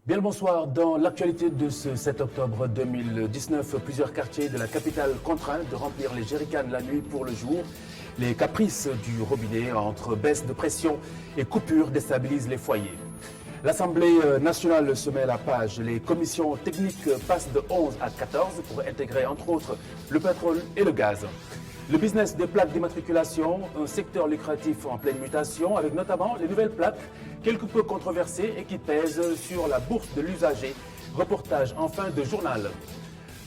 Bien le bonsoir. Dans l'actualité de ce 7 octobre 2019, plusieurs quartiers de la capitale contraints de remplir les jerrycans la nuit pour le jour. Les caprices du robinet entre baisse de pression et coupure déstabilisent les foyers. L'Assemblée nationale se met à la page. Les commissions techniques passent de 11 à 14 pour intégrer entre autres le pétrole et le gaz. Le business des plaques d'immatriculation, un secteur lucratif en pleine mutation avec notamment les nouvelles plaques quelque peu controversées et qui pèsent sur la bourse de l'usager. Reportage en fin de journal.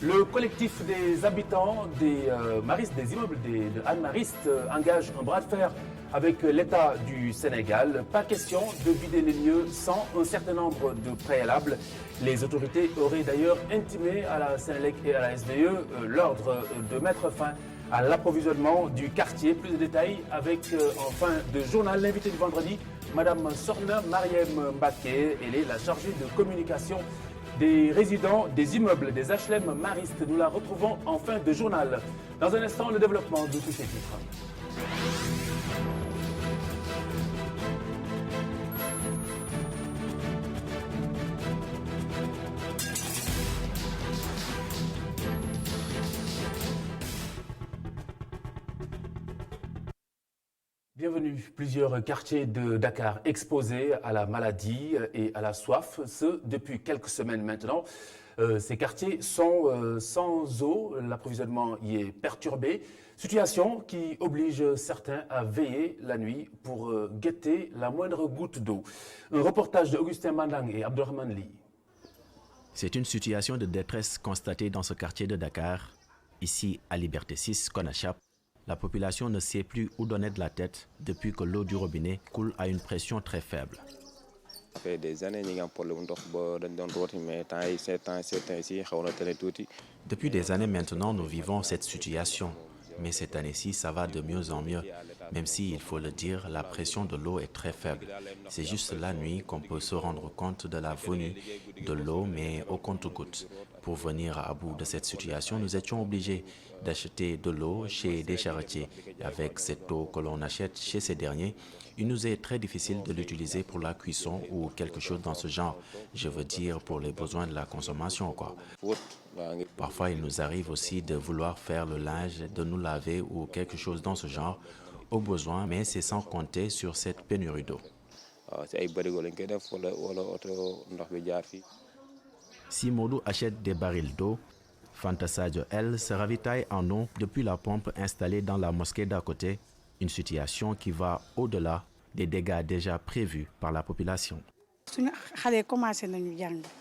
Le collectif des habitants des Maristes, des immeubles de Anne Mariste engage un bras de fer avec l'État du Sénégal. Pas question de vider les lieux sans un certain nombre de préalables. Les autorités auraient d'ailleurs intimé à la Sénélec et à la SDE l'ordre de mettre fin à l'approvisionnement du quartier. Plus de détails avec en fin de journal l'invité du vendredi, Madame Sorna Mariem Mbaké. Elle est la chargée de communication des résidents des immeubles des HLM Mariste. Nous la retrouvons en fin de journal. Dans un instant, le développement de tous ces titres. Bienvenue. Plusieurs quartiers de Dakar exposés à la maladie et à la soif, ce depuis quelques semaines maintenant. Ces quartiers sont sans eau, l'approvisionnement y est perturbé. Situation qui oblige certains à veiller la nuit pour guetter la moindre goutte d'eau. Un reportage de Augustin Mandang et Abdurrahman Li. C'est une situation de détresse constatée dans ce quartier de Dakar. Ici, à Liberté 6, Konachap, la population ne sait plus où donner de la tête depuis que l'eau du robinet coule à une pression très faible. Ça fait des années que nous avons Depuis des années maintenant, nous vivons cette situation. Mais cette année-ci, ça va de mieux en mieux. Même si, il faut le dire, la pression de l'eau est très faible. C'est juste la nuit qu'on peut se rendre compte de la venue de l'eau, mais au compte-gouttes. Pour venir à bout de cette situation, nous étions obligés d'acheter de l'eau chez des charretiers. Avec cette eau que l'on achète chez ces derniers, il nous est très difficile de l'utiliser pour la cuisson ou quelque chose dans ce genre. Je veux dire pour les besoins de la consommation, quoi. Parfois, il nous arrive aussi de vouloir faire le linge, de nous laver ou quelque chose dans ce genre, au besoin, mais c'est sans compter sur cette pénurie d'eau. Si Modou achète des barils d'eau, Fanta Sadio, elle, se ravitaille en eau depuis la pompe installée dans la mosquée d'à côté, une situation qui va au-delà des dégâts déjà prévus par la population.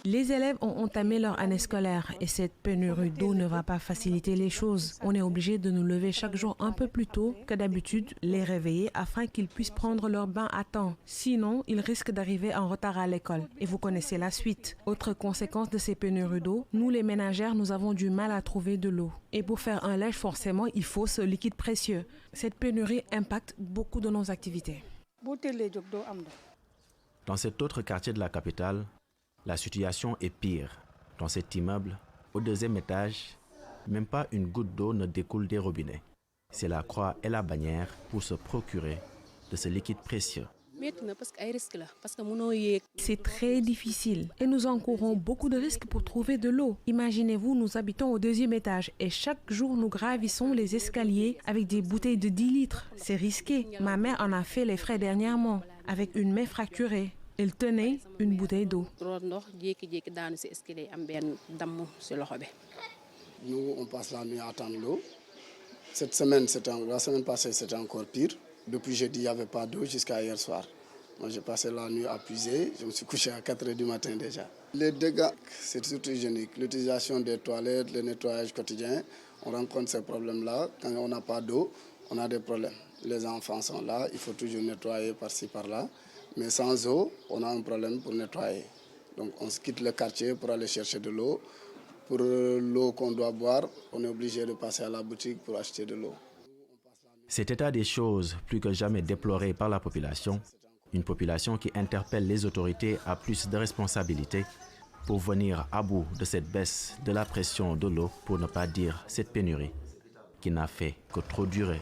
Les élèves ont entamé leur année scolaire et cette pénurie d'eau ne va pas faciliter les choses. On est obligé de nous lever chaque jour un peu plus tôt que d'habitude, les réveiller afin qu'ils puissent prendre leur bain à temps. Sinon, ils risquent d'arriver en retard à l'école. Et vous connaissez la suite. Autre conséquence de ces pénuries d'eau, nous les ménagères, nous avons du mal à trouver de l'eau. Et pour faire un linge, forcément, il faut ce liquide précieux. Cette pénurie impacte beaucoup de nos activités. Dans cet autre quartier de la capitale, la situation est pire. Dans cet immeuble, au deuxième étage, même pas une goutte d'eau ne découle des robinets. C'est la croix et la bannière pour se procurer de ce liquide précieux. C'est très difficile et nous encourons beaucoup de risques pour trouver de l'eau. Imaginez-vous, nous habitons au deuxième étage et chaque jour nous gravissons les escaliers avec des bouteilles de 10 litres. C'est risqué. Ma mère en a fait les frais dernièrement avec une main fracturée. Elle tenait une bouteille d'eau. Nous, on passe la nuit à attendre l'eau. La semaine passée, c'était encore pire. Depuis jeudi, il n'y avait pas d'eau jusqu'à hier soir. Moi, j'ai passé la nuit à puiser. Je me suis couché à 4 h du matin déjà. Les dégâts, c'est surtout hygiénique. L'utilisation des toilettes, le nettoyage quotidien, on rencontre ces problèmes-là. Quand on n'a pas d'eau, on a des problèmes. Les enfants sont là, il faut toujours nettoyer par-ci, par-là. Mais sans eau, on a un problème pour nettoyer. Donc, on se quitte le quartier pour aller chercher de l'eau. Pour l'eau qu'on doit boire, on est obligé de passer à la boutique pour acheter de l'eau. Cet état des choses, plus que jamais déploré par la population, une population qui interpelle les autorités à plus de responsabilités pour venir à bout de cette baisse de la pression de l'eau, pour ne pas dire cette pénurie qui n'a fait que trop durer.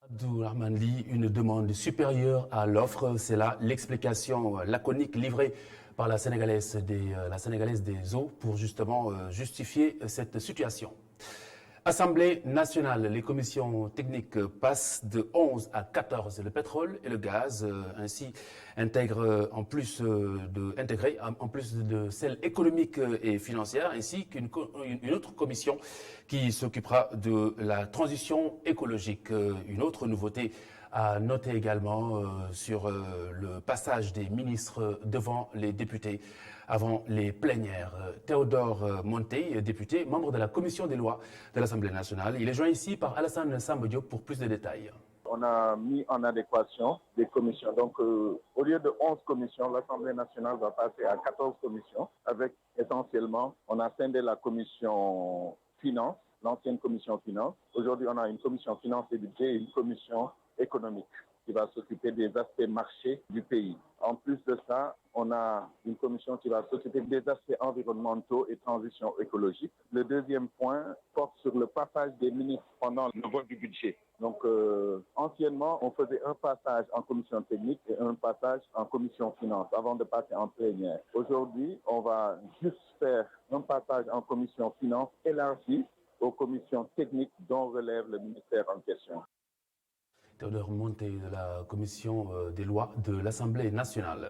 Abdurrahman Li, une demande supérieure à l'offre, c'est là l'explication laconique livrée par la Sénégalaise des eaux pour justement justifier cette situation. Assemblée nationale, les commissions techniques passent de 11 à 14. Le pétrole et le gaz ainsi intègrent en plus de celles économiques et financières, ainsi qu'une autre commission qui s'occupera de la transition écologique. Une autre nouveauté à noter également sur le passage des ministres devant les députés avant les plénières. Théodore Montey, député, membre de la commission des lois de l'Assemblée nationale. Il est joint ici par Alassane Samba Diop pour plus de détails. On a mis en adéquation des commissions. Donc, au lieu de 11 commissions, l'Assemblée nationale va passer à 14 commissions avec essentiellement, on a scindé la commission finance, l'ancienne commission finance. Aujourd'hui, on a une commission finance et budget et une commission économique qui va s'occuper des aspects marchés du pays. En plus de ça, on a une commission qui va s'occuper des aspects environnementaux et transition écologique. Le deuxième point porte sur le passage des ministres pendant le vote du budget. Donc, anciennement, on faisait un passage en commission technique et un passage en commission finance avant de passer en plénière. Aujourd'hui, on va juste faire un passage en commission finance élargi aux commissions techniques dont relève le ministère en question. Théodore Montey de la commission des lois de l'Assemblée nationale.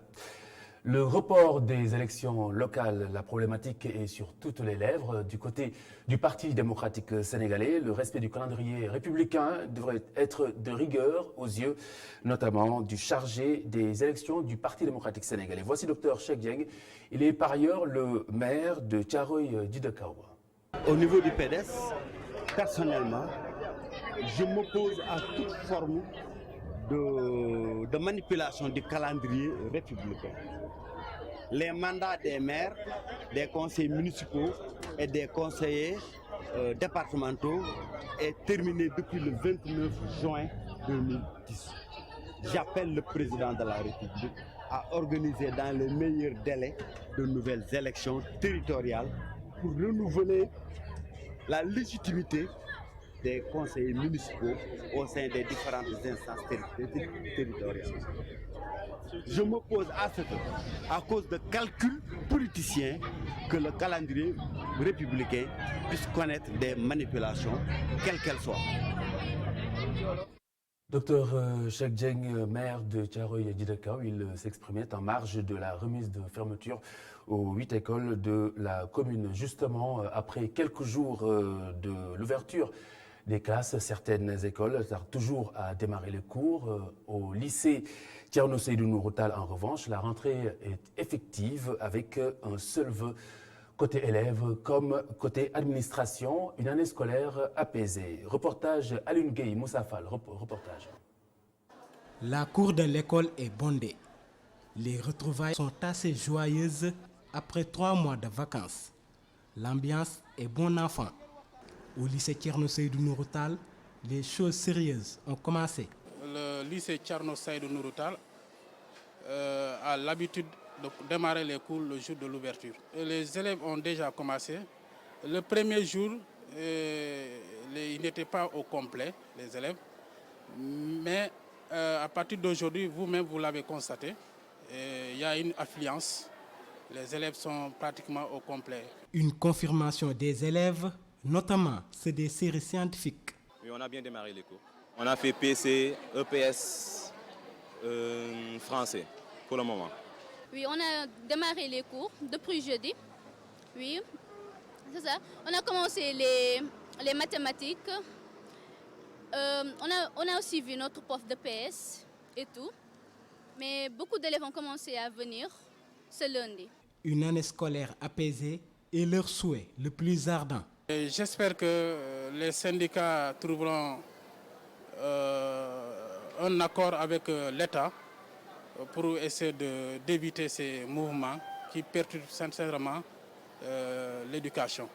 Le report des élections locales, la problématique est sur toutes les lèvres. Du côté du Parti démocratique sénégalais, le respect du calendrier républicain devrait être de rigueur aux yeux notamment du chargé des élections du Parti démocratique sénégalais. Voici Dr Cheikh Dieng. Il est par ailleurs le maire de Thiaroye-Djidakao. Au niveau du PDS, personnellement, je m'oppose à toute forme de manipulation du calendrier républicain. Les mandats des maires, des conseillers municipaux et des conseillers départementaux est terminé depuis le 29 juin 2010. J'appelle le président de la République à organiser dans les meilleurs délais de nouvelles élections territoriales pour renouveler la légitimité des conseillers municipaux au sein des différentes instances territoriales. Je m'oppose à ce à cause de calculs politiciens que le calendrier républicain puisse connaître des manipulations, quelles qu'elles soient. Docteur Cheikh Dieng, maire de Thiaroye-Djidakao, il s'exprimait en marge de la remise de fermeture aux 8 écoles de la commune. Justement, après quelques jours de l'ouverture des classes, certaines écoles tardent toujours à démarrer les cours. Au lycée Thierno Seydou Nourou Tall, en revanche, la rentrée est effective avec un seul vœu côté élèves comme côté administration, une année scolaire apaisée. Reportage Alun Gueye, Moussa Fall, reportage. La cour de l'école est bondée. Les retrouvailles sont assez joyeuses après 3 mois de vacances. L'ambiance est bon enfant. Au lycée Thierno Seydou Nourou Tall, les choses sérieuses ont commencé. Le lycée Thierno Seydou Nourou Tall a l'habitude de démarrer les cours le jour de l'ouverture. Les élèves ont déjà commencé. Le premier jour, ils n'étaient pas au complet, les élèves. Mais à partir d'aujourd'hui, vous-même, vous l'avez constaté, il y a une affluence. Les élèves sont pratiquement au complet. Une confirmation des élèves, notamment ceux des séries scientifiques. Oui, on a bien démarré les cours. On a fait PC, EPS, français pour le moment. Oui, on a démarré les cours depuis jeudi. Oui, c'est ça. On a commencé les mathématiques. On a aussi vu notre prof de PS et tout. Mais beaucoup d'élèves ont commencé à venir ce lundi. Une année scolaire apaisée est leur souhait le plus ardent. J'espère que les syndicats trouveront un accord avec l'État pour essayer d'éviter ces mouvements qui perturbent sincèrement l'éducation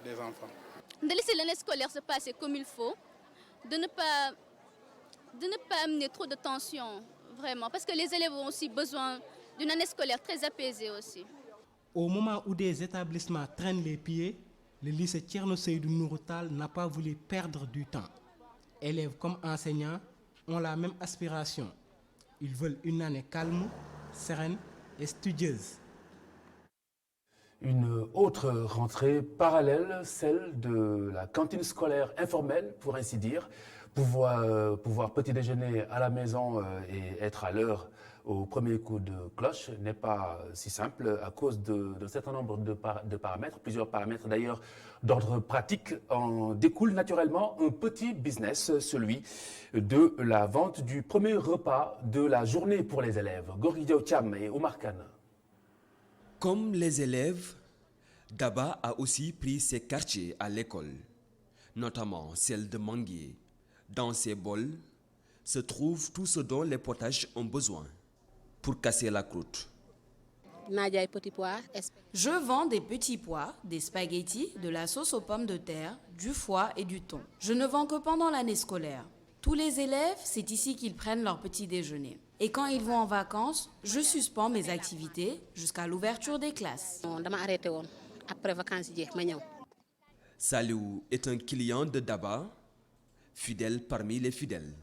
des enfants. De laisser l'année scolaire se passer comme il faut, de ne pas amener trop de tension, vraiment, parce que les élèves ont aussi besoin d'une année scolaire très apaisée aussi. Au moment où des établissements traînent les pieds, le lycée Thierno Seydou Nourou Tall n'a pas voulu perdre du temps. Élèves comme enseignants ont la même aspiration. Ils veulent une année calme, sereine et studieuse. Une autre rentrée parallèle, celle de la cantine scolaire informelle, pour ainsi dire. Pouvoir petit déjeuner à la maison et être à l'heure au premier coup de cloche n'est pas si simple à cause d'un certain nombre de paramètres, plusieurs paramètres d'ailleurs d'ordre pratique. En découle naturellement un petit business, celui de la vente du premier repas de la journée pour les élèves. Gorgui Diaw Thiam et Oumar Kane. Comme les élèves, Daba a aussi pris ses quartiers à l'école, notamment celle de Manguier. Dans ces bols se trouve tout ce dont les potages ont besoin pour casser la croûte. Je vends des petits pois, des spaghettis, de la sauce aux pommes de terre, du foie et du thon. Je ne vends que pendant l'année scolaire. Tous les élèves, c'est ici qu'ils prennent leur petit déjeuner. Et quand ils vont en vacances, je suspends mes activités jusqu'à l'ouverture des classes. Saliou est un client de Daba, fidèle parmi les fidèles.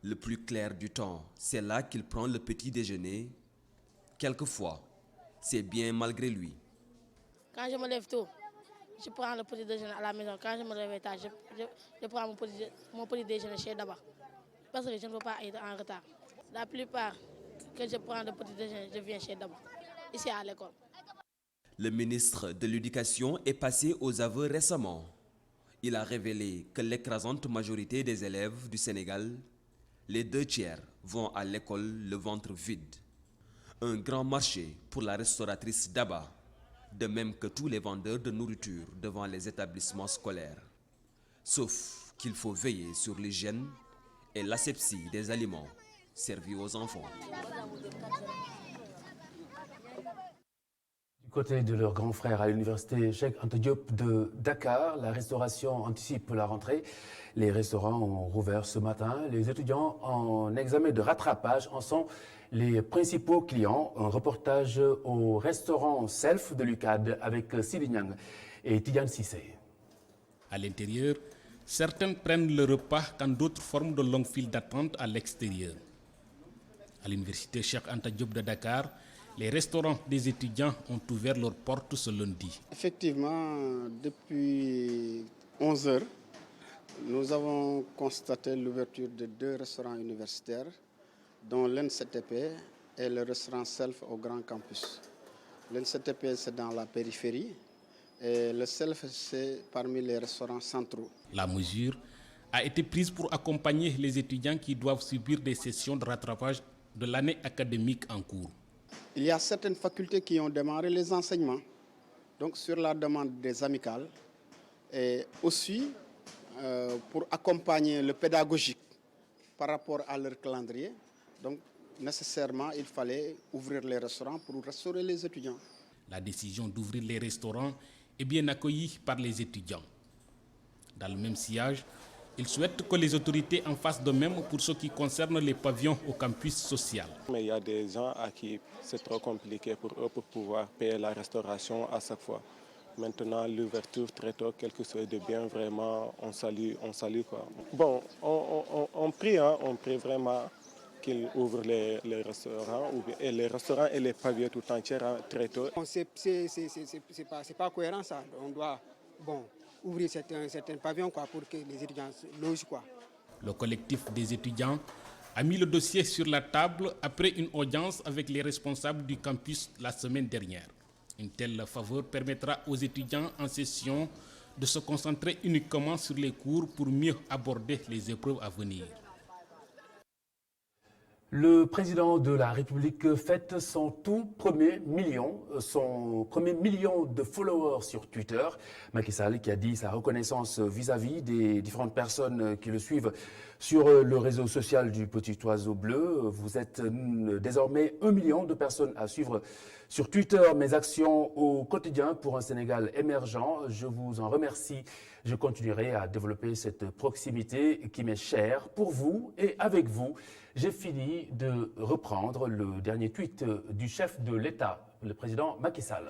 Le plus clair du temps, c'est là qu'il prend le petit déjeuner. Quelquefois, c'est bien malgré lui. Quand je me lève tôt, je prends le petit déjeuner à la maison. Quand je me réveille tard, je prends mon petit déjeuner chez Daba. Parce que je ne veux pas être en retard. La plupart que je prends le petit déjeuner, je viens chez Daba, ici à l'école. Le ministre de l'Éducation est passé aux aveux récemment. Il a révélé que l'écrasante majorité des élèves du Sénégal, les 2/3, vont à l'école le ventre vide. Un grand marché pour la restauratrice Daba, de même que tous les vendeurs de nourriture devant les établissements scolaires. Sauf qu'il faut veiller sur l'hygiène et l'asepsie des aliments servis aux enfants. Du côté de leur grand frère à l'université Cheikh Anta Diop de Dakar, la restauration anticipe la rentrée. Les restaurants ont rouvert ce matin. Les étudiants en examen de rattrapage en sont les principaux clients. Un reportage au restaurant Self de l'UCAD avec Sidi Niang et Tidiane Sissé. À l'intérieur, certains prennent le repas quand d'autres forment de longues files d'attente à l'extérieur. À l'université Cheikh Anta Diop de Dakar, les restaurants des étudiants ont ouvert leurs portes ce lundi. Effectivement, depuis 11 heures, nous avons constaté l'ouverture de 2 restaurants universitaires, dont l'NCTP et le restaurant Self au Grand Campus. L'NCTP, c'est dans la périphérie et le Self, c'est parmi les restaurants centraux. La mesure a été prise pour accompagner les étudiants qui doivent subir des sessions de rattrapage de l'année académique en cours. Il y a certaines facultés qui ont démarré les enseignements, donc sur la demande des amicales, et aussi pour accompagner le pédagogique par rapport à leur calendrier. Donc nécessairement, il fallait ouvrir les restaurants pour restaurer les étudiants. La décision d'ouvrir les restaurants est bien accueillie par les étudiants. Dans le même sillage, ils souhaitent que les autorités en fassent de même pour ce qui concerne les pavillons au campus social. Mais il y a des gens à qui c'est trop compliqué pour eux pour pouvoir payer la restauration à chaque fois. Maintenant, l'ouverture très tôt, quelque chose de bien, vraiment, on salue quoi. Bon, on prie vraiment qu'ils ouvrent les restaurants et les restaurants et les pavillons tout entiers très tôt. C'est pas cohérent ça. On doit ouvrir certains pavillons quoi, pour que les étudiants logent quoi. Le collectif des étudiants a mis le dossier sur la table après une audience avec les responsables du campus la semaine dernière. Une telle faveur permettra aux étudiants en session de se concentrer uniquement sur les cours pour mieux aborder les épreuves à venir. Le président de la République fête son premier million de followers sur Twitter. Macky Sall qui a dit sa reconnaissance vis-à-vis des différentes personnes qui le suivent sur le réseau social du Petit Oiseau Bleu. Vous êtes désormais 1 million de personnes à suivre sur Twitter mes actions au quotidien pour un Sénégal émergent. Je vous en remercie. Je continuerai à développer cette proximité qui m'est chère pour vous et avec vous. J'ai fini de reprendre le dernier tweet du chef de l'État, le président Macky Sall.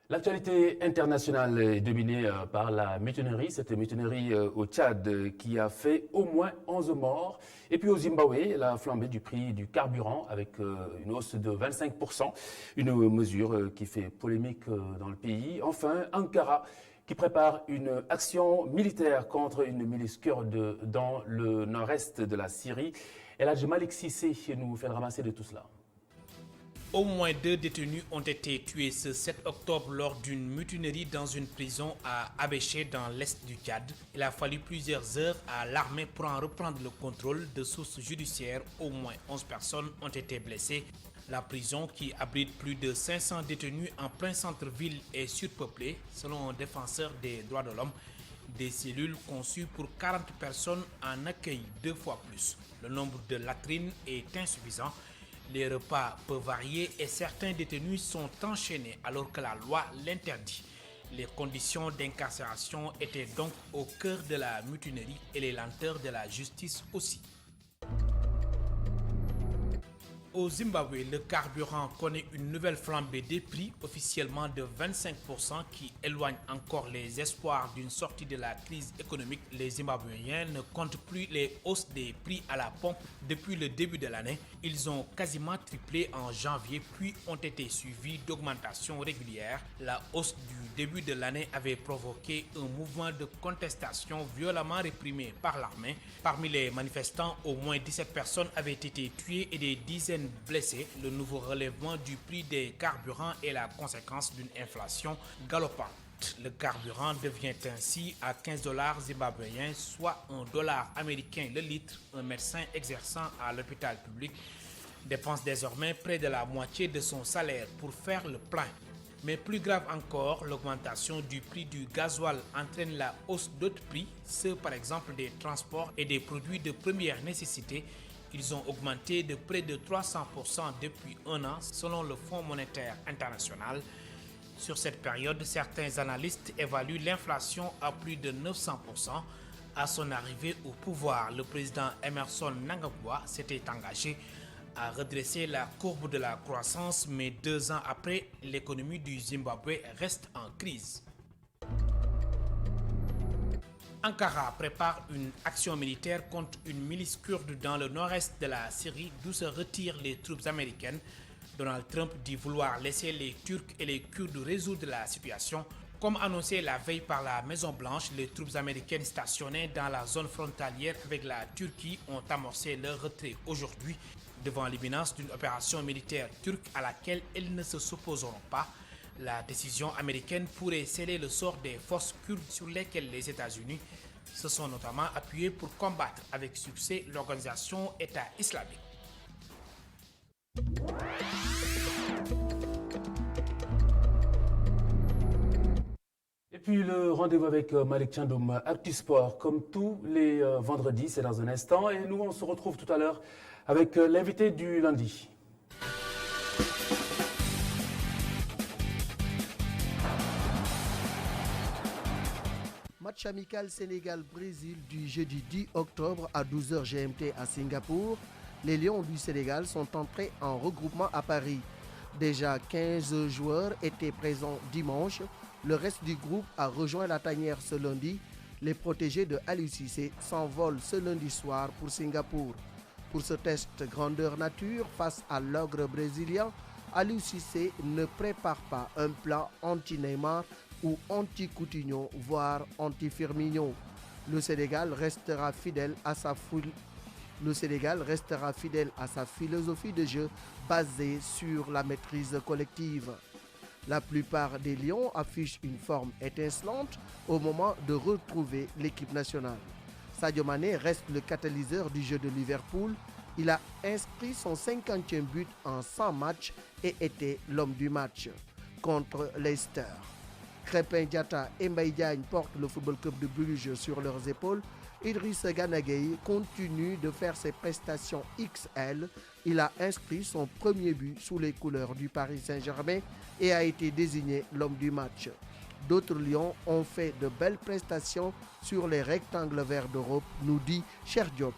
L'actualité internationale est dominée par la mutinerie, cette mutinerie au Tchad qui a fait au moins 11 morts. Et puis au Zimbabwe, la flambée du prix du carburant avec une hausse de 25%, une mesure qui fait polémique dans le pays. Enfin, Ankara qui prépare une action militaire contre une milice kurde dans le nord-est de la Syrie. El Hadj Malik Cissé nous fait le ramasser de tout cela. Au moins 2 détenus ont été tués ce 7 octobre lors d'une mutinerie dans une prison à Abéché dans l'est du Tchad. Il a fallu plusieurs heures à l'armée pour en reprendre le contrôle. De sources judiciaires, au moins 11 personnes ont été blessées. La prison, qui abrite plus de 500 détenus en plein centre-ville, est surpeuplée, selon un défenseur des droits de l'homme. Des cellules conçues pour 40 personnes en accueillent 2 fois plus. Le nombre de latrines est insuffisant. Les repas peuvent varier et certains détenus sont enchaînés alors que la loi l'interdit. Les conditions d'incarcération étaient donc au cœur de la mutinerie et les lenteurs de la justice aussi. Au Zimbabwe, le carburant connaît une nouvelle flambée des prix, officiellement de 25%, qui éloigne encore les espoirs d'une sortie de la crise économique. Les Zimbabwéens ne comptent plus les hausses des prix à la pompe depuis le début de l'année. Ils ont quasiment triplé en janvier, puis ont été suivis d'augmentations régulières. La hausse du début de l'année avait provoqué un mouvement de contestation violemment réprimé par l'armée. Parmi les manifestants, au moins 17 personnes avaient été tuées et des dizaines blessés. Le nouveau relèvement du prix des carburants est la conséquence d'une inflation galopante. Le carburant devient ainsi à 15 $ zimbabwéens, soit $1 américain le litre. Un médecin exerçant à l'hôpital public dépense désormais près de la moitié de son salaire pour faire le plein. Mais plus grave encore, l'augmentation du prix du gasoil entraîne la hausse d'autres prix, ceux par exemple des transports et des produits de première nécessité. Ils ont augmenté de près de 300% depuis un an, selon le Fonds monétaire international. Sur cette période, certains analystes évaluent l'inflation à plus de 900%. À son arrivée au pouvoir, le président Emmerson Mnangagwa s'était engagé à redresser la courbe de la croissance, mais 2 ans après, l'économie du Zimbabwe reste en crise. Ankara prépare une action militaire contre une milice kurde dans le nord-est de la Syrie, d'où se retirent les troupes américaines. Donald Trump dit vouloir laisser les Turcs et les Kurdes résoudre la situation. Comme annoncé la veille par la Maison-Blanche, les troupes américaines stationnées dans la zone frontalière avec la Turquie ont amorcé leur retrait aujourd'hui devant l'imminence d'une opération militaire turque à laquelle elles ne se s'opposeront pas. La décision américaine pourrait sceller le sort des forces kurdes sur lesquelles les États-Unis se sont notamment appuyés pour combattre avec succès l'organisation État islamique. Et puis le rendez-vous avec Malik Thiandoum, Actu Sport, comme tous les vendredis, c'est dans un instant. Et nous, on se retrouve tout à l'heure avec l'invité du lundi. Match amical Sénégal-Brésil du jeudi 10 octobre à 12h GMT à Singapour. Les Lions du Sénégal sont entrés en regroupement à Paris. Déjà 15 joueurs étaient présents dimanche. Le reste du groupe a rejoint la tanière ce lundi. Les protégés de Aliou Cissé s'envolent ce lundi soir pour Singapour. Pour ce test grandeur nature face à l'ogre brésilien, Aliou Cissé ne prépare pas un plan anti-Neymar ou anti-Coutinho, voire anti-Firmino. Le Sénégal restera fidèle à sa philosophie de jeu basée sur la maîtrise collective. La plupart des Lions affichent une forme étincelante au moment de retrouver l'équipe nationale. Sadio Mané reste le catalyseur du jeu de Liverpool. Il a inscrit son 50e but en 100 matchs et était l'homme du match contre Leicester. Crépin Diatta et Mbaye Diagne portent le Football Club de Bruges sur leurs épaules. Idriss Gana Gueye continue de faire ses prestations XL. Il a inscrit son premier but sous les couleurs du Paris Saint-Germain et a été désigné l'homme du match. D'autres Lions ont fait de belles prestations sur les rectangles verts d'Europe, nous dit Cher Diop.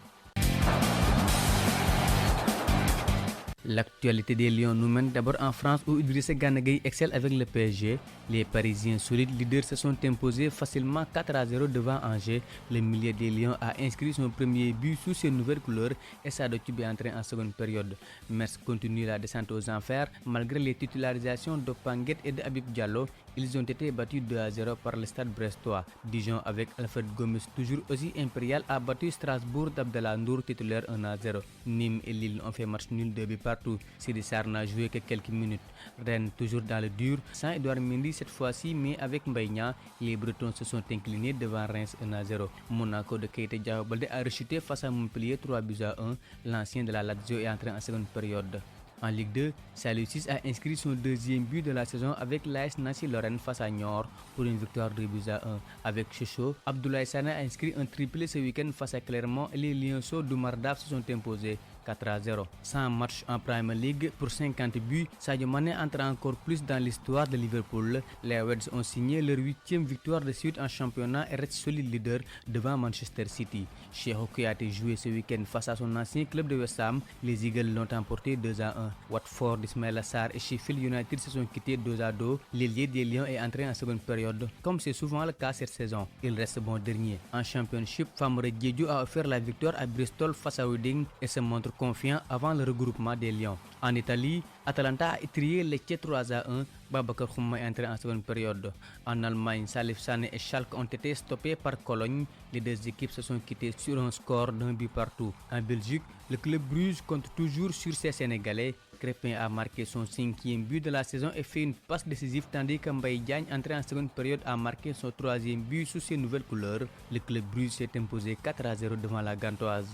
L'actualité des Lions nous mène d'abord en France où Idrissa Gana Gueye excelle avec le PSG. Les Parisiens solides leaders se sont imposés facilement 4-0 devant Angers. Le milieu des Lions a inscrit son premier but sous ses nouvelles couleurs et Sadou Toubé est entré en seconde période. Metz continue la descente aux enfers. Malgré les titularisations de Panguet et de Habib Diallo, ils ont été battus 2-0 par le stade brestois. Dijon avec Alfred Gomis toujours aussi impérial a battu Strasbourg d'Abdallah Ndour titulaire 1-0. Nîmes et Lille ont fait match nul 2 buts partout. Sidi Sarr n'a joué que quelques minutes. Rennes toujours dans le dur, sans Edouard Mendy cette fois-ci, mais avec Mbaye Niang, les Bretons se sont inclinés devant Reims 1-0. Monaco de Keita Diao Baldé a rechuté face à Montpellier 3-1. L'ancien de la Lazio est entré en seconde période. En Ligue 2, Saliou Ciss a inscrit son deuxième but de la saison avec l'AS Nancy Lorraine face à Niort pour une victoire 2-1. Avec Chocho, Abdoulaye Sané a inscrit un triplé ce week-end face à Clermont et les Lionceaux d'Oumar Daf se sont imposés 4-0. 100 matchs en Premier League pour 50 buts, Sadio Mané entre encore plus dans l'histoire de Liverpool. Les Reds ont signé leur 8e victoire de suite en championnat et restent solide leader devant Manchester City. Cheikhou Kouyaté joué ce week-end face à son ancien club de West Ham. Les Eagles l'ont emporté 2-1. Watford, Ismaïla Sarr et Sheffield United se sont quittés 2-2. L'ailier des Lions est entré en seconde période, comme c'est souvent le cas cette saison. Il reste bon dernier. En Championship, Famara Diédhiou a offert la victoire à Bristol face à Reading et se montre confiant avant le regroupement des Lions. En Italie, Atalanta a étrié Lecce 3-1. Babacar Khouma est entré en seconde période. En Allemagne, Salif Sané et Schalke ont été stoppés par Cologne. Les deux équipes se sont quittées sur un score d'un but partout. En Belgique, le club Bruges compte toujours sur ses Sénégalais. Crépin a marqué son 5e but de la saison et fait une passe décisive tandis que Mbaye Diagne, entré en seconde période, a marqué son 3e but sous ses nouvelles couleurs. Le club Bruges s'est imposé 4-0 devant la Gantoise.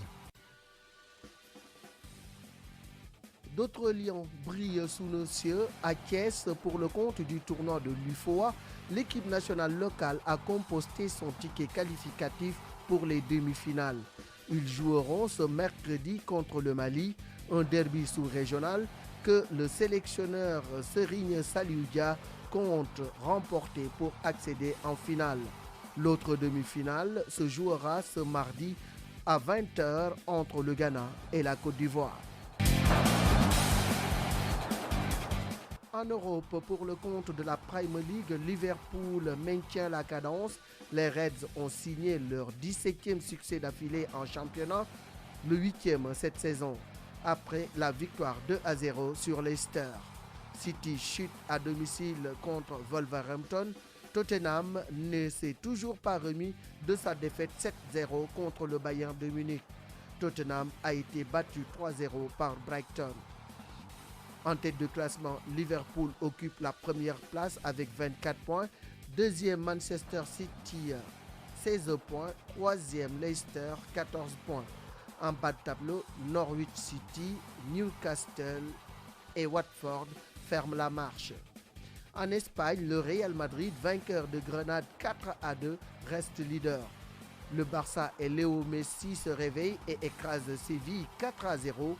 D'autres lions brillent sous nos cieux. À Thiès, pour le compte du tournoi de l'UFOA, l'équipe nationale locale a composté son ticket qualificatif pour les demi-finales. Ils joueront ce mercredi contre le Mali, un derby sous-régional que le sélectionneur Serigne Saliou Dia compte remporter pour accéder en finale. L'autre demi-finale se jouera ce mardi à 20h entre le Ghana et la Côte d'Ivoire. En Europe, pour le compte de la Premier League, Liverpool maintient la cadence. Les Reds ont signé leur 17e succès d'affilée en championnat, le 8e cette saison, après la victoire 2-0 sur Leicester. City chute à domicile contre Wolverhampton. Tottenham ne s'est toujours pas remis de sa défaite 7-0 contre le Bayern de Munich. Tottenham a été battu 3-0 par Brighton. En tête de classement, Liverpool occupe la première place avec 24 points. Deuxième, Manchester City, 16 points. Troisième, Leicester, 14 points. En bas de tableau, Norwich City, Newcastle et Watford ferment la marche. En Espagne, le Real Madrid, vainqueur de Grenade 4-2, reste leader. Le Barça et Léo Messi se réveillent et écrasent Séville 4-0.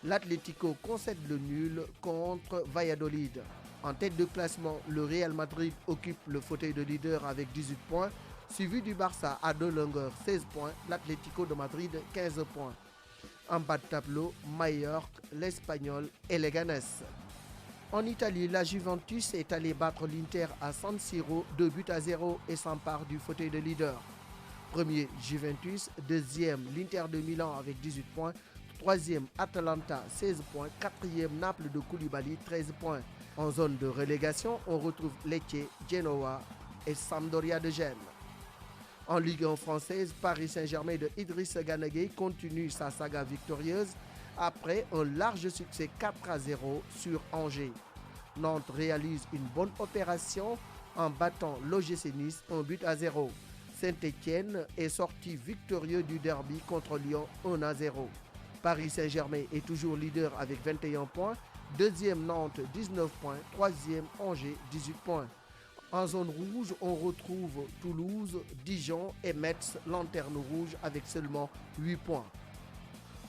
L'Atlético concède le nul contre Valladolid. En tête de classement, le Real Madrid occupe le fauteuil de leader avec 18 points, suivi du Barça à deux longueurs 16 points, l'Atlético de Madrid 15 points. En bas de tableau, Mallorca, l'Espagnol et Leganés. En Italie, la Juventus est allée battre l'Inter à San Siro 2-0 et s'empare du fauteuil de leader. Premier, Juventus. Deuxième, l'Inter de Milan avec 18 points. Troisième, Atalanta, 16 points. Quatrième, Naples de Koulibaly, 13 points. En zone de relégation, on retrouve Lecce, Genoa et Sampdoria de Gênes. En Ligue 1 française, Paris Saint-Germain de Idrissa Gana Gueye continue sa saga victorieuse après un large succès 4-0 sur Angers. Nantes réalise une bonne opération en battant l'OGC Nice 1-0. Saint-Étienne est sorti victorieux du derby contre Lyon 1-0. Paris Saint-Germain est toujours leader avec 21 points. Deuxième, Nantes, 19 points. Troisième, Angers, 18 points. En zone rouge, on retrouve Toulouse, Dijon et Metz, lanterne rouge avec seulement 8 points.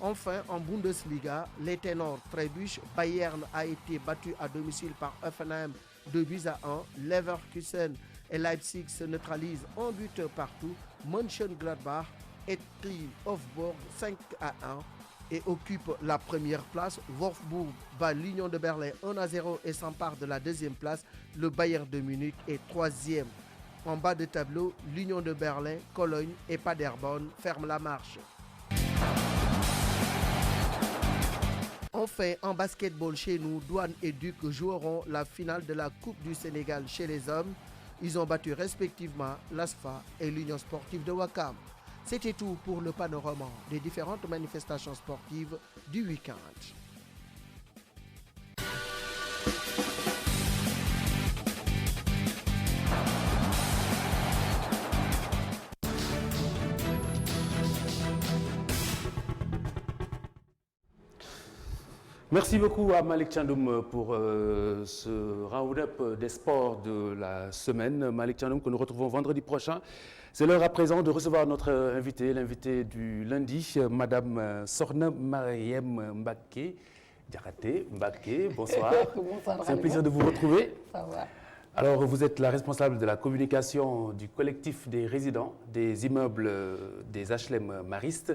Enfin, en Bundesliga, les ténors trébuchent. Bayern a été battu à domicile par Hoffenheim 2-1. Leverkusen et Leipzig se neutralisent un but partout. Mönchengladbach écrit Hofburg 5-1. et occupe la première place. Wolfsburg bat l'Union de Berlin 1-0 et s'empare de la deuxième place. Le Bayern de Munich est troisième. En bas de tableau, l'Union de Berlin, Cologne et Paderborn ferment la marche. Enfin, en basketball chez nous, Douane et Duc joueront la finale de la Coupe du Sénégal chez les hommes. Ils ont battu respectivement l'ASFA et l'Union sportive de Ouakam. C'était tout pour le panorama des différentes manifestations sportives du week-end. Merci beaucoup à Malik Thiandoum pour ce round-up des sports de la semaine. Malik Thiandoum que nous retrouvons vendredi prochain. C'est l'heure à présent de recevoir notre invité, l'invité du lundi, Madame Sorna Mariem Mbaké. Diakhaté Mbaké, bonsoir. Bonsoir. C'est un plaisir de vous retrouver. Ça va. Alors, vous êtes la responsable de la communication du collectif des résidents des immeubles des HLM Maristes,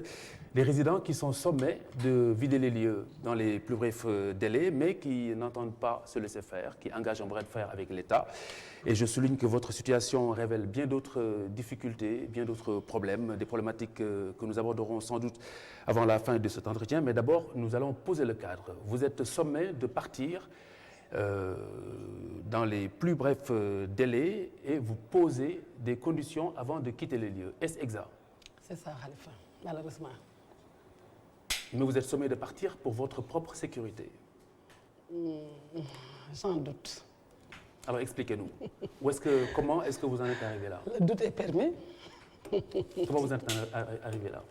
des résidents qui sont sommés de vider les lieux dans les plus brefs délais, mais qui n'entendent pas se laisser faire, qui engagent un bras de fer avec l'État. Et je souligne que votre situation révèle bien d'autres difficultés, bien d'autres problèmes, des problématiques que nous aborderons sans doute avant la fin de cet entretien. Mais d'abord, nous allons poser le cadre. Vous êtes sommé de partir dans les plus brefs délais et vous posez des conditions avant de quitter les lieux. Est-ce exact? C'est ça, Khalifa, malheureusement. Mais vous êtes sommé de partir pour votre propre sécurité. Sans doute. Alors expliquez-nous. Comment est-ce que vous en êtes arrivé là? Le doute est permis. Comment vous êtes arrivé là?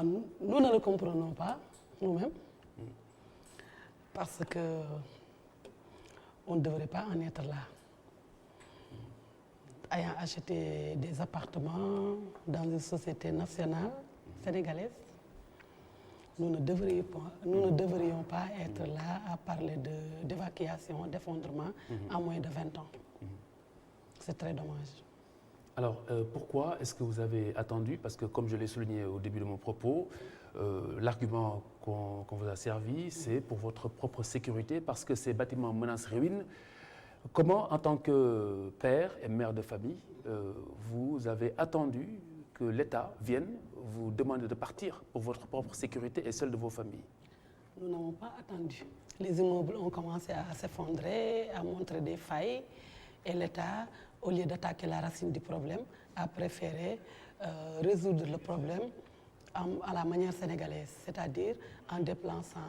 Nous ne le comprenons pas, nous-mêmes. Parce que on ne devrait pas en être là. Ayant acheté des appartements dans une société nationale sénégalaise, nous ne devrions pas être là à parler d'évacuation, d'effondrement en moins de 20 ans. C'est très dommage. Alors, pourquoi est-ce que vous avez attendu? Parce que, comme je l'ai souligné au début de mon propos, l'argument qu'on vous a servi, c'est pour votre propre sécurité, parce que ces bâtiments menacent ruine. Comment, en tant que père et mère de famille, vous avez attendu que l'État vienne vous demander de partir pour votre propre sécurité et celle de vos familles? Nous n'avons pas attendu. Les immeubles ont commencé à s'effondrer, à montrer des failles, et l'État, au lieu d'attaquer la racine du problème, a préféré résoudre le problème à la manière sénégalaise, c'est-à-dire en déplaçant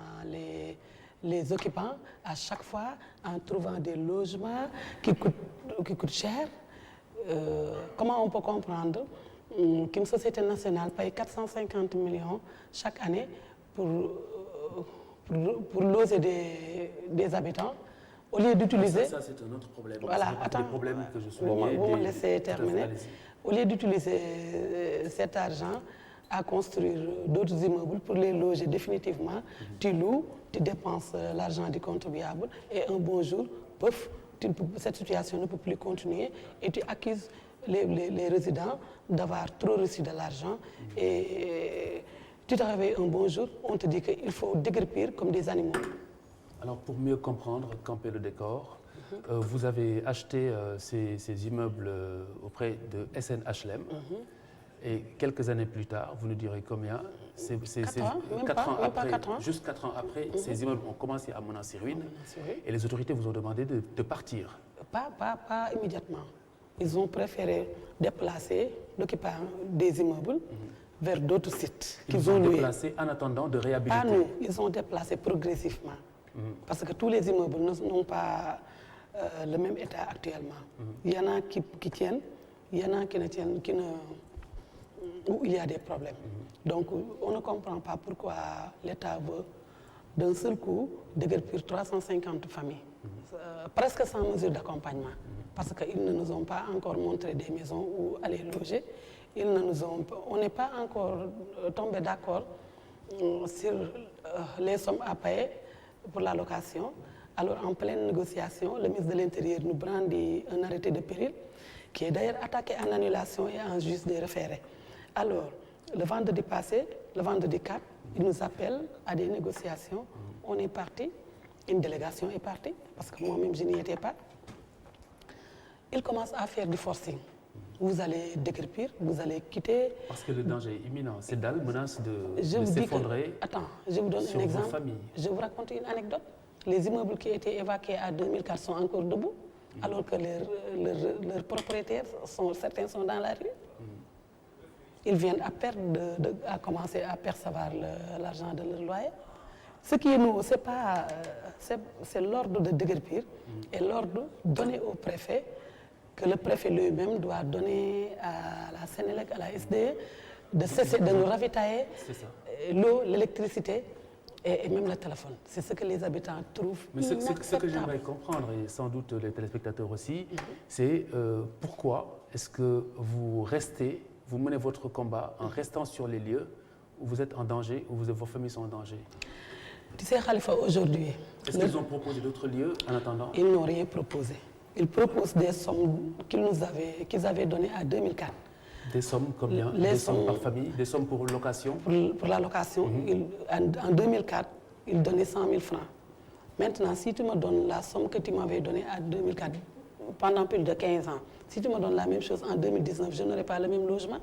les occupants à chaque fois, en trouvant des logements qui coûtent cher. Comment on peut comprendre qu'une société nationale paye 450 millions chaque année pour loger des habitants, au lieu d'utiliser... Ça, c'est un autre problème. Voilà, attends, des problèmes que je soulignais. Vous me laissez terminer. Au lieu d'utiliser cet argent à construire d'autres immeubles pour les loger définitivement, tu loues, tu dépenses l'argent du contribuable et un bon jour, cette situation ne peut plus continuer et tu accuses les résidents d'avoir trop reçu de l'argent et tu te réveilles un bon jour, on te dit qu'il faut déguerpir comme des animaux. Alors, pour mieux comprendre, camper le décor, vous avez acheté ces immeubles auprès de SNHLM. Et quelques années plus tard, vous nous direz combien, 4 ans après, juste 4 ans après, ces immeubles ont commencé à menacer ruine et les autorités vous ont demandé de partir. Pas immédiatement. Ils ont préféré déplacer l'occupant des immeubles vers d'autres sites qu'ils ont loués. Déplacé en attendant de réhabiliter. Pas nous, ils ont déplacé progressivement. Parce que tous les immeubles n'ont pas le même état actuellement. Il y en a qui tiennent, il y en a qui ne tiennent, où il y a des problèmes. Donc on ne comprend pas pourquoi l'État veut d'un seul coup déguerpir 350 familles, presque sans mesure d'accompagnement, parce qu'ils ne nous ont pas encore montré des maisons où aller loger. On n'est pas encore tombé d'accord sur les sommes à payer pour la location. Alors en pleine négociation, le ministre de l'Intérieur nous brandit un arrêté de péril qui est d'ailleurs attaqué en annulation et en juge des référés. Alors, le vendredi passé, le vendredi 4, ils nous appellent à des négociations. On est parti, une délégation est partie, parce que moi-même je n'y étais pas. Ils commencent à faire du forcing. Vous allez déguerpir, vous allez quitter. Parce que le danger est imminent. Ces dalles menacent de Je vous dis s'effondrer. Attends, je vous donne sur un vos exemple. familles. Je vous raconte une anecdote. Les immeubles qui étaient évacués à 2004 sont encore debout, alors que leurs propriétaires, certains sont dans la rue. Ils viennent à perdre, à commencer à percevoir l'argent de leur loyer. Ce qui est nouveau, c'est l'ordre de déguerpir et l'ordre donné au préfet, que le préfet lui-même doit donner à la Sénélec, à la SDE, de cesser de nous ravitailler l'eau, l'électricité et même le téléphone. C'est ce que les habitants trouvent inacceptable. Ce que j'aimerais comprendre, et sans doute les téléspectateurs aussi, c'est pourquoi est-ce que vous menez votre combat en restant sur les lieux où vous êtes en danger, où vos familles sont en danger? Tu sais, Khalifa, aujourd'hui... Est-ce qu'ils ont proposé d'autres lieux en attendant? Ils n'ont rien proposé. Ils proposent des sommes qu'ils avaient données à 2004. Des sommes combien? Des sommes par famille? Des sommes pour location? Pour la location, en 2004, ils donnaient 100 000 francs. Maintenant, si tu me donnes la somme que tu m'avais donnée en 2004, pendant plus de 15 ans, si tu me donnes la même chose en 2019, je n'aurai pas le même logement.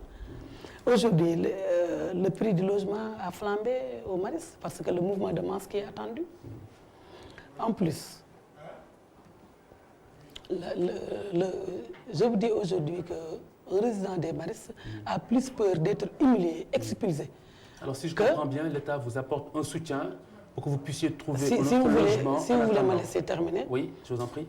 Aujourd'hui, le prix du logement a flambé au Maristes parce que le mouvement de masse qui est attendu. En plus, je vous dis aujourd'hui qu'un résident des Maristes a plus peur d'être humilié, expulsé. Alors si je comprends bien, l'État vous apporte un soutien pour que vous puissiez trouver un autre logement. Si vous voulez me laisser terminer. Oui, je vous en prie.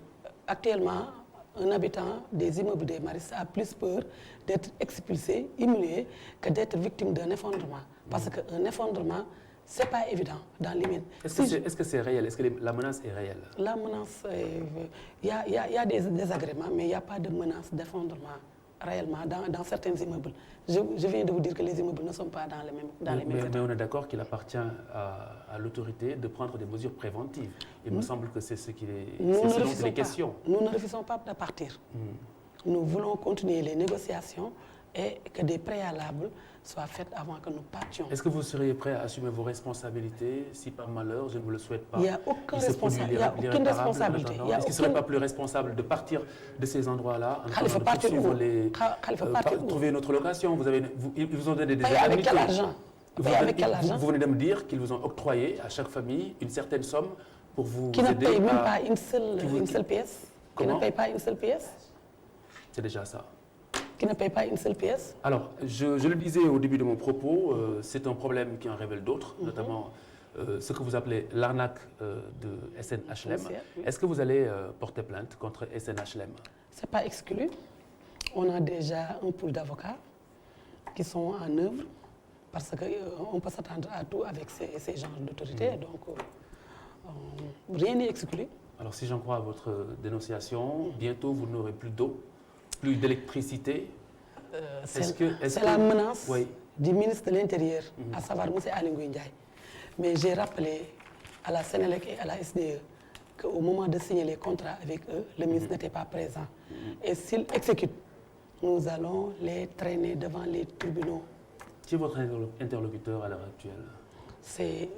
Actuellement, un habitant des immeubles des Maristes a plus peur d'être expulsé, humilié, que d'être victime d'un effondrement. Parce qu'un effondrement, ce n'est pas évident dans les mines. Est-ce que c'est réel? Est-ce que la menace est réelle? La menace, il y a des désagréments, mais il n'y a pas de menace d'effondrement réellement dans certains immeubles. Je viens de vous dire que les immeubles ne sont pas dans les mêmes états. Mais on est d'accord qu'il appartient à l'autorité de prendre des mesures préventives. Il me semble que c'est ce qui est les questions. Nous ne refusons pas de partir. Nous voulons continuer les négociations et que des préalables soient faits avant que nous partions. Est-ce que vous seriez prêt à assumer vos responsabilités si par malheur, je ne vous le souhaite pas, il n'y a aucune responsabilité. Est-ce qu'il ne serait pas plus responsable de partir de ces endroits-là en train de trouver une autre location? Ils vous ont donné des indemnités. Avec quel argent? Vous venez de me dire qu'ils vous ont octroyé à chaque famille une certaine somme pour vous aider. Qui ne paye même pas une seule pièce. Qui ne paye pas une seule pièce. C'est déjà ça. Qui ne paye pas une seule pièce. Alors, je le disais au début de mon propos, c'est un problème qui en révèle d'autres, notamment ce que vous appelez l'arnaque de SNHLM. Est-ce que vous allez porter plainte contre SNHLM? Ce n'est pas exclu. On a déjà un pool d'avocats qui sont en œuvre parce qu'on peut s'attendre à tout avec ces genres d'autorités. Donc, rien n'est exclu. Alors, si j'en crois à votre dénonciation, bientôt vous n'aurez plus d'eau, plus d'électricité. C'est la menace du ministre de l'Intérieur, à savoir M. Aly Ngouille Ndiaye. Mais j'ai rappelé à la Sénélec et à la SDE qu'au moment de signer les contrats avec eux, le ministre n'était pas présent. Et s'ils exécutent, nous allons les traîner devant les tribunaux. Qui est votre interlocuteur à l'heure actuelle? C'est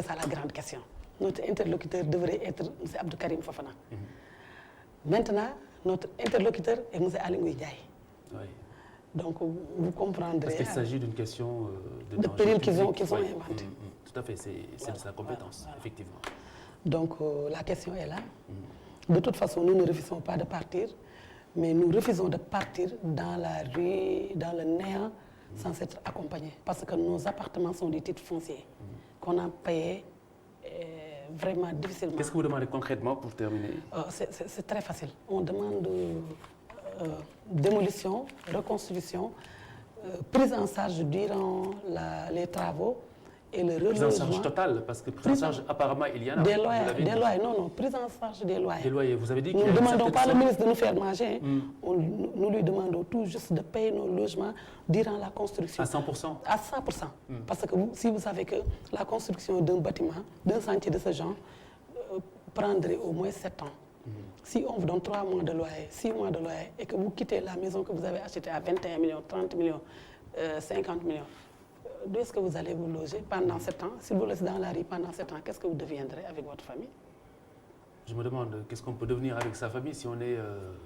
ça la grande question. Notre interlocuteur devrait être M. Abdou Karim Fofana. Maintenant, notre interlocuteur est M. Aly Ngouille Ndiaye. Oui. Donc, vous comprendrez... Parce qu'il s'agit d'une question de péril qu'ils ont inventé. Tout à fait, c'est de sa compétence, effectivement. Donc, la question est là. De toute façon, nous ne refusons pas de partir, mais nous refusons de partir dans la rue, dans le néant, sans être accompagnés. Parce que nos appartements sont des titres fonciers qu'on a payés vraiment difficilement. Qu'est-ce que vous demandez concrètement pour terminer? C'est très facile. On demande démolition, reconstruction, prise en charge durant les travaux et le relogement. Prise en charge totale, parce que prise en charge, apparemment, il y en a. Des loyers, non, prise en charge des loyers. Des loyers, vous avez dit que... Nous ne demandons pas au ministre de nous faire manger, nous lui demandons tout juste de payer nos logements durant la construction. À 100%? À 100%. Parce que si vous savez que la construction d'un bâtiment, d'un chantier de ce genre, prendrait au moins 7 ans. Si on vous donne 3 mois de loyer, 6 mois de loyer, et que vous quittez la maison que vous avez achetée à 21 millions, 30 millions, 50 millions, d'où est-ce que vous allez vous loger pendant 7 ans? Si vous laissez dans la rue pendant 7 ans, qu'est-ce que vous deviendrez avec votre famille? Je me demande, qu'est-ce qu'on peut devenir avec sa famille si on est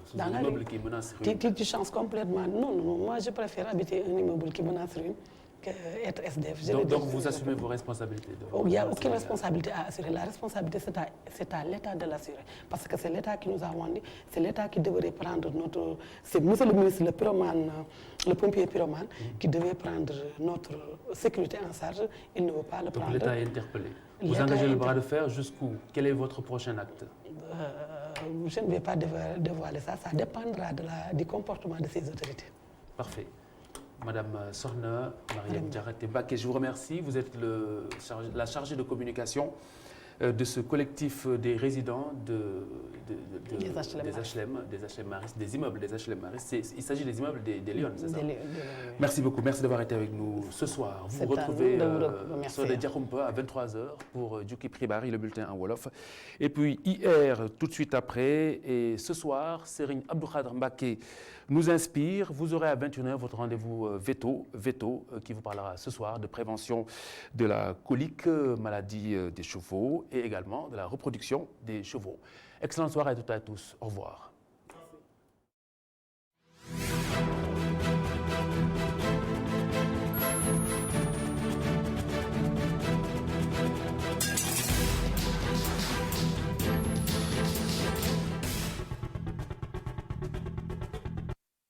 sous Dans un la immeuble rue. qui menace ruine? Tu changes complètement. Non, moi je préfère habiter un immeuble qui menace ruine qu'être SDF. Donc vous assumez vos responsabilités? Il n'y a aucune responsabilité à assurer. La responsabilité, c'est à l'État de l'assurer. Parce que c'est l'État qui nous a vendu, c'est l'État qui devrait prendre notre... C'est monsieur le ministre, le pyromane, le pompier pyromane, qui devait prendre notre sécurité en charge. Il ne veut pas le prendre. Donc l'État est interpellé. Vous engagez le bras de fer jusqu'où? Quel est votre prochain acte? Je ne vais pas dévoiler ça. Ça dépendra du comportement de ces autorités. Parfait. Madame Sokhna Mariam Diakhaté Mbacké, je vous remercie. Vous êtes la chargée de communication de ce collectif des résidents des HLM Maristes, des immeubles des HLM Maristes. Il s'agit des immeubles des Lyon, c'est ça? Merci beaucoup. Merci d'avoir été avec nous ce soir. Vous retrouvez sur les Diakhoumpa à 23h pour Djuki Pribari, le bulletin en Wolof. Et puis hier, tout de suite après, et ce soir, Serigne Abdou Khadre Mbacké nous inspire. Vous aurez à 21h votre rendez-vous Veto, qui vous parlera ce soir de prévention de la colique, maladie des chevaux, et également de la reproduction des chevaux. Excellente soirée à toutes et à tous. Au revoir.